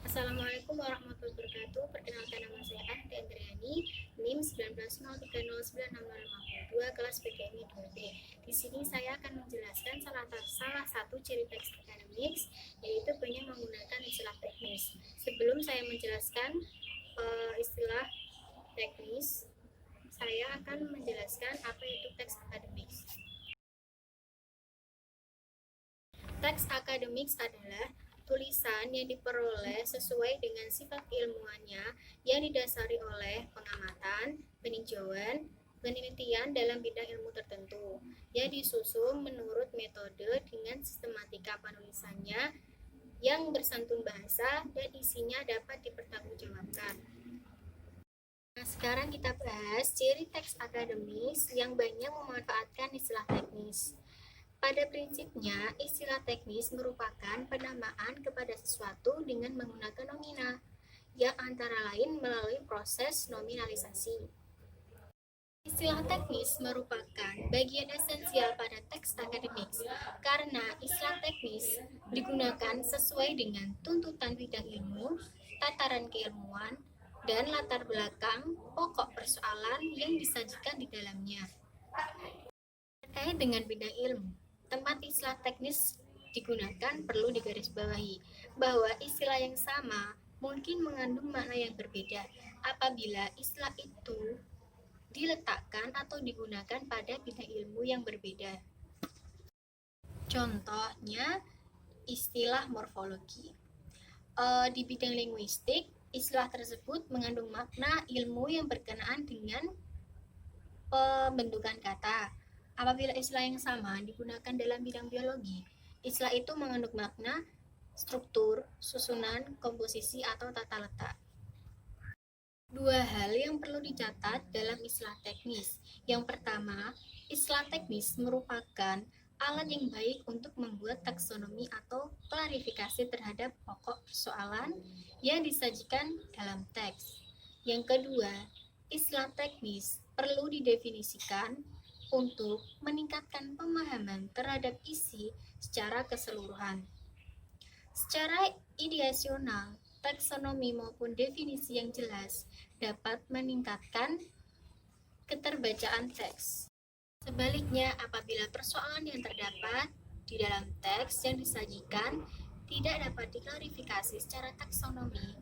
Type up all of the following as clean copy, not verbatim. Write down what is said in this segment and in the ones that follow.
Assalamualaikum warahmatullahi wabarakatuh. Perkenalkan, nama saya Andi Andriani, NIM 1903096052, kelas PKMI 2B. Di sini saya akan menjelaskan salah satu ciri teks akademik, yaitu banyak menggunakan istilah teknis. Sebelum saya menjelaskan istilah teknis, saya akan menjelaskan apa itu teks akademik. Teks akademik adalah tulisan yang diperoleh sesuai dengan sifat ilmuannya yang didasari oleh pengamatan, peninjauan, penelitian dalam bidang ilmu tertentu yang disusun menurut metode dengan sistematika penulisannya yang bersantun bahasa dan isinya dapat dipertanggungjawabkan. Nah, sekarang kita bahas ciri teks akademis yang banyak memanfaatkan istilah teknis. Pada prinsipnya, istilah teknis merupakan penamaan kepada sesuatu dengan menggunakan nomina, yang antara lain melalui proses nominalisasi. Istilah teknis merupakan bagian esensial pada teks akademik karena istilah teknis digunakan sesuai dengan tuntutan bidang ilmu, tataran keilmuan, dan latar belakang pokok persoalan yang disajikan di dalamnya. Terkait dengan bidang ilmu, tempat istilah teknis digunakan perlu digarisbawahi bahwa istilah yang sama mungkin mengandung makna yang berbeda apabila istilah itu diletakkan atau digunakan pada bidang ilmu yang berbeda. Contohnya, istilah morfologi. Di bidang linguistik, istilah tersebut mengandung makna ilmu yang berkenaan dengan pembentukan kata. Apabila istilah yang sama digunakan dalam bidang biologi, istilah itu mengandung makna struktur, susunan, komposisi, atau tata letak. Dua hal yang perlu dicatat dalam istilah teknis. Yang pertama, istilah teknis merupakan alat yang baik untuk membuat taksonomi atau klarifikasi terhadap pokok persoalan yang disajikan dalam teks. Yang kedua, istilah teknis perlu didefinisikan untuk meningkatkan pemahaman terhadap isi secara keseluruhan. Secara ideasional, taksonomi maupun definisi yang jelas dapat meningkatkan keterbacaan teks. Sebaliknya, apabila persoalan yang terdapat di dalam teks yang disajikan tidak dapat diklarifikasi secara taksonomi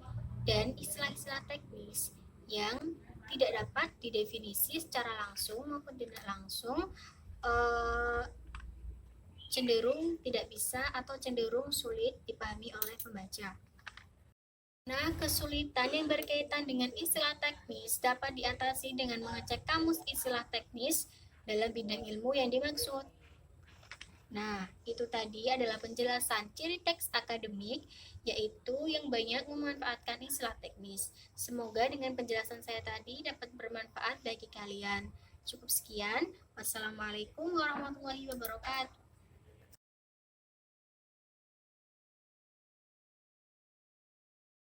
dan istilah-istilah teknis yang tidak dapat didefinisi secara langsung maupun tidak langsung, cenderung tidak bisa atau cenderung sulit dipahami oleh pembaca. Nah, kesulitan yang berkaitan dengan istilah teknis dapat diatasi dengan mengecek kamus istilah teknis dalam bidang ilmu yang dimaksud. Nah, itu tadi adalah penjelasan ciri teks akademik, yaitu yang banyak memanfaatkan istilah teknis. Semoga dengan penjelasan saya tadi dapat bermanfaat bagi kalian. Cukup sekian. Wassalamualaikum warahmatullahi wabarakatuh.